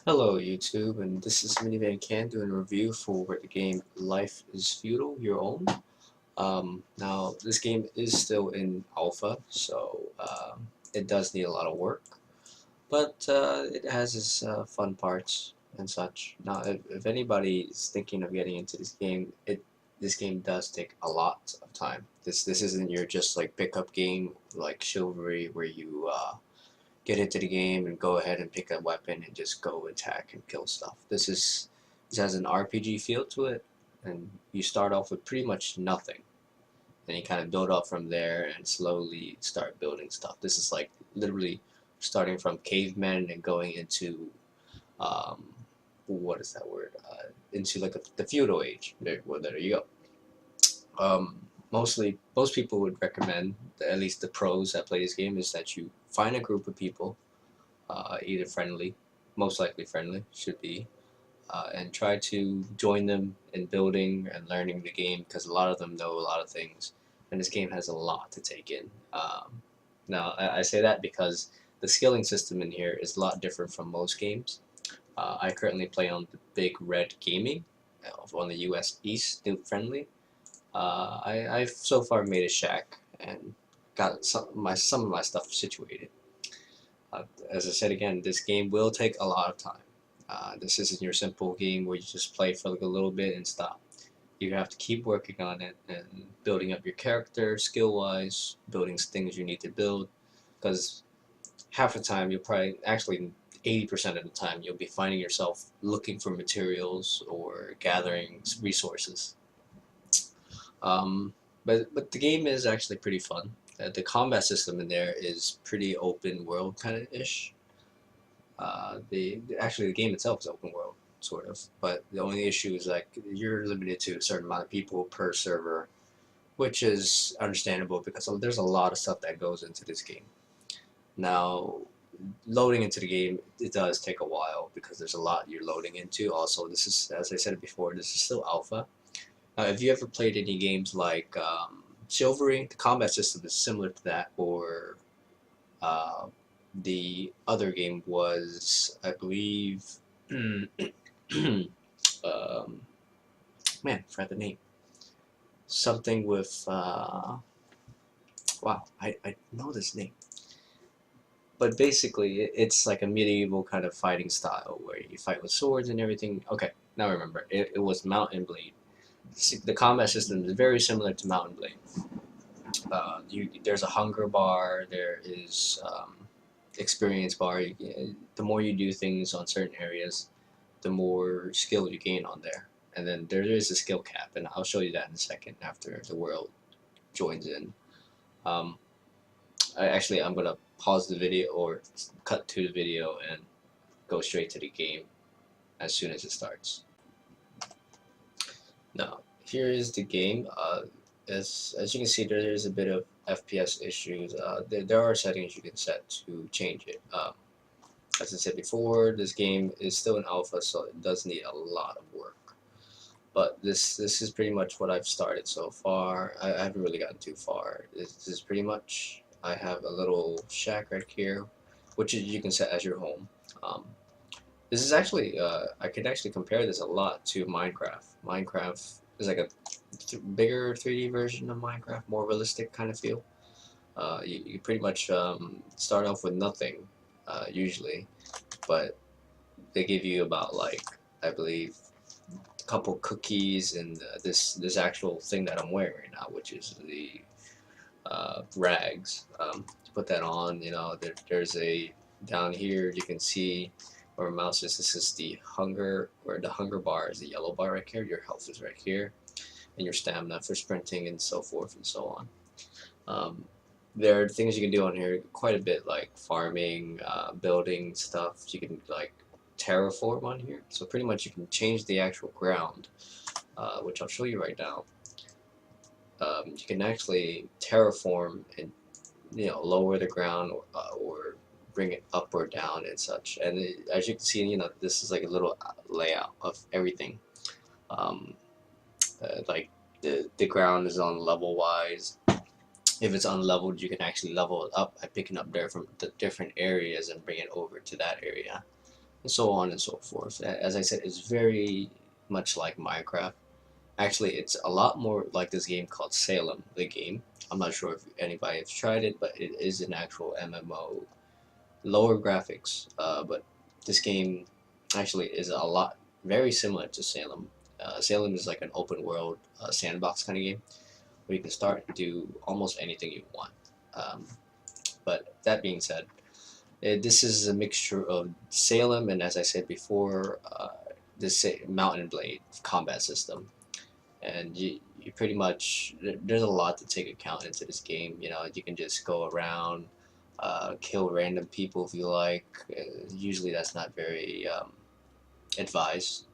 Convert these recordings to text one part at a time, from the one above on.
Hello YouTube, and this is Minivan Can doing a review for the game Life is Feudal, Your Own. Now, this game is still in alpha, so it does need a lot of work, but it has its fun parts and such. Now, if anybody is thinking of getting into this game does take a lot of time. This isn't your just like pickup game like Chivalry where you get into the game and go ahead and pick a weapon and just go attack and kill stuff. This has an RPG feel to it, and you start off with pretty much nothing, and you kind of build up from there and slowly start building stuff. This is like literally starting from cavemen and going into um, what is that word? Into like the feudal age. There you go. Most people would recommend, at least the pros that play this game, is that you find a group of people either friendly, most likely friendly, should be, and try to join them in building and learning the game because a lot of them know a lot of things, and this game has a lot to take in. Now, I say that because the skilling system in here is a lot different from most games. I currently play on the Big Red Gaming on the US East, new friendly. I've so far made a shack and got some of my stuff situated. As I said again, this game will take a lot of time. This isn't your simple game where you just play for like a little bit and stop. You have to keep working on it and building up your character skill-wise, building things you need to build, because half the time you'll probably, actually 80% of the time, you'll be finding yourself looking for materials or gathering resources. Um, but the game is actually pretty fun. The combat system in there is pretty open world kind of ish. The game itself is open world sort of, but the only issue is like you're limited to a certain amount of people per server, which is understandable because there's a lot of stuff that goes into this game. Now, loading into the game, it does take a while because there's a lot you're loading into. Also, this is, as I said before, this is still alpha. Have you ever played any games like Chivalry? The combat system is similar to that, or uh, the other game was, I believe, um, man, I forgot the name. Something with, wow, I know this name. But basically, it's like a medieval kind of fighting style where you fight with swords and everything. Okay, now I remember. It was Mount and Blade. The combat system is very similar to Mount and Blade. There's a hunger bar. There is experience bar. The more you do things on certain areas, the more skill you gain on there. And then there is a skill cap, and I'll show you that in a second after the world joins in. Um, I'm gonna pause the video or cut to the video and go straight to the game as soon as it starts. Now, here is the game. As you can see, there is a bit of FPS issues. There are settings you can set to change it. As I said before, this game is still in alpha, so it does need a lot of work. But this is pretty much what I've started so far. I haven't really gotten too far. This is pretty much, I have a little shack right here, which you can set as your home. Um, this is actually, I could actually compare this a lot to Minecraft. Minecraft is like a bigger 3D version of Minecraft, more realistic kind of feel. You pretty much start off with nothing, usually, but they give you about like, I believe, a couple cookies and this actual thing that I'm wearing right now, which is the rags. To put that on, there's a, down here you can see where my mouse is. This is the hunger, where the hunger bar is the yellow bar right here. Your health is right here, and your stamina for sprinting and so forth and so on. Um, there are things you can do on here quite a bit, like farming, building stuff. You can like terraform on here, so pretty much you can change the actual ground, which I'll show you right now. You can actually terraform and lower the ground or bring it up or down and such. And as you can see, this is like a little layout of everything. Um, like the ground is on level wise. If it's unleveled, you can actually level it up by picking up different areas and bring it over to that area. and so on and so forth. As I said, it's very much like Minecraft. Actually, it's a lot more like this game called Salem, the game. I'm not sure if anybody has tried it, but it is an actual MMO. Lower graphics, but this game actually is a lot very similar to Salem. Salem is like an open world sandbox kind of game where you can start and do almost anything you want. Um, but that being said, this is a mixture of Salem and, as I said before, this Mountain Blade combat system. And you pretty much, there's a lot to take account into this game. You know, you can just go around, kill random people if you like. Usually that's not very advised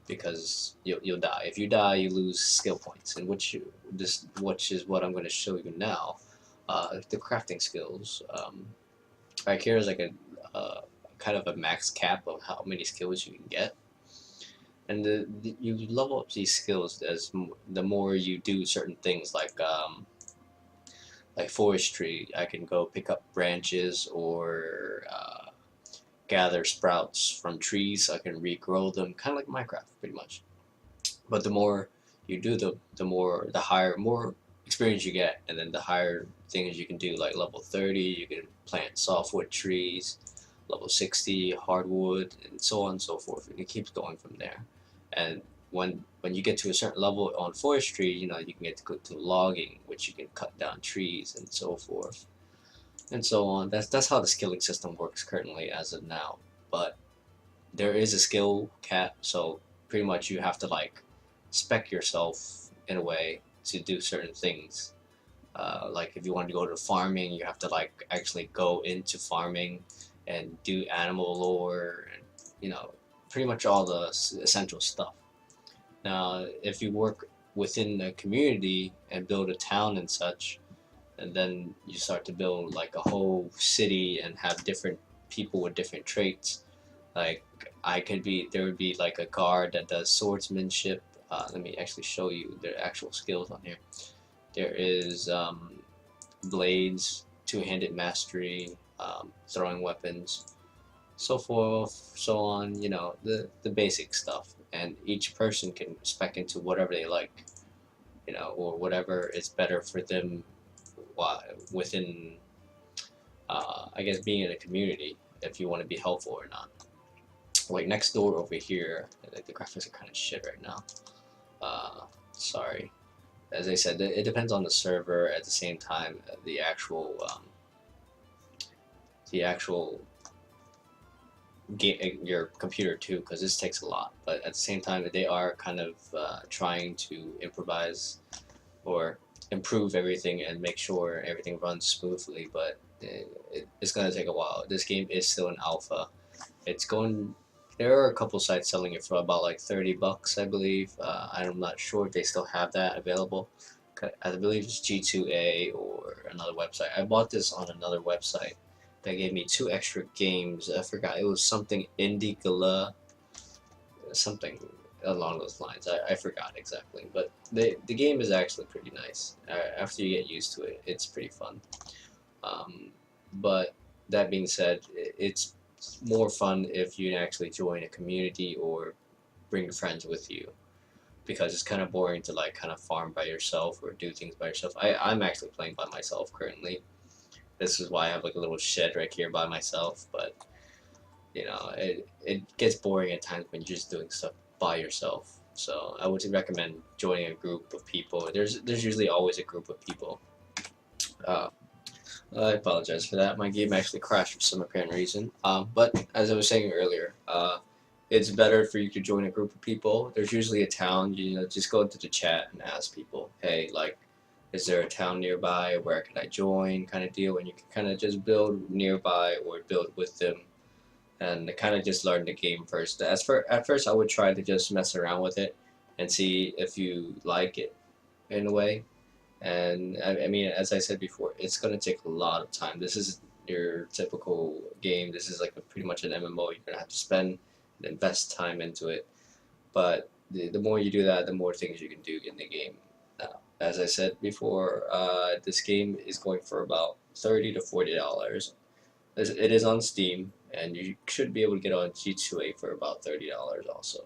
because you'll die. If you die, you lose skill points, and which is what I'm going to show you now. The crafting skills. Right here is like a kind of a max cap of how many skills you can get, and you level up these skills the more you do certain things like forestry. I can go pick up branches or gather sprouts from trees. I can regrow them, kind of like Minecraft, pretty much. But the more you do, more experience you get, and then the higher things you can do. Like level 30, you can plant softwood trees. Level 60, hardwood, and so on and so forth. And it keeps going from there. And when you get to a certain level on forestry, you know, you can get to go to logging, which you can cut down trees and so forth and so on. That's how the skilling system works currently as of now. But there is a skill cap, so pretty much you have to like spec yourself in a way to do certain things. Like if you want to go to farming, you have to like actually go into farming and do animal lore and you know pretty much all the essential stuff. Now, if you work within the community and build a town and such, and then you start to build like a whole city and have different people with different traits. Like there would be like a guard that does swordsmanship. Let me actually show you their actual skills on here. There is blades, two-handed mastery, throwing weapons, so forth, so on. You know the basic stuff, and each person can spec into whatever they like, you know, or whatever is better for them within, I guess, being in a community. If you want to be helpful or not. Like next door over here, like the graphics are kind of shit right now. Sorry. As I said, it depends on the server. At the same time, the actual your computer too, because this takes a lot. But at the same time, they are kind of trying to improvise or improve everything and make sure everything runs smoothly. But it's gonna take a while. This game is still in alpha. It's going. There are a couple sites selling it for about like $30, I believe. I'm not sure if they still have that available. I believe it's G2A or another website. I bought this on another website that gave me 2 extra games. I forgot, it was something Indigala, something along those lines. I forgot exactly, but the game is actually pretty nice. After you get used to it, it's pretty fun. Um, but that being said, it's more fun if you actually join a community or bring friends with you, because it's kind of boring to like kind of farm by yourself or do things by yourself. I'm actually playing by myself currently. This is why I have like a little shed right here by myself. But you know, it gets boring at times when you're just doing stuff by yourself. So I would recommend joining a group of people. There's usually always a group of people. Uh, I apologize for that. My game actually crashed for some apparent reason. But as I was saying earlier, it's better for you to join a group of people. There's usually a town. You know, just go into the chat and ask people, hey, like, is there a town nearby? Where can I join? Kind of deal. And you can kind of just build nearby or build with them, and kind of just learn the game first. At first, I would try to just mess around with it and see if you like it in a way. And I mean, as I said before, it's gonna take a lot of time. This is your typical game. This is like pretty much an MMO. You're gonna have to spend and invest time into it. But the more you do that, the more things you can do in the game. As I said before, this game is going for about $30 to $40. It is on Steam, and you should be able to get on G2A for about $30 also.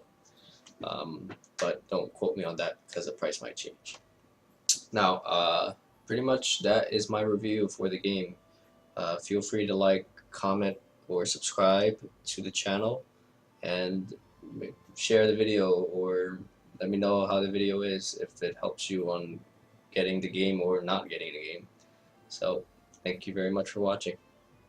But don't quote me on that because the price might change. Now, pretty much that is my review for the game. Feel free to like, comment, or subscribe to the channel, and share the video, or let me know how the video is, if it helps you on getting the game or not getting the game. So, thank you very much for watching.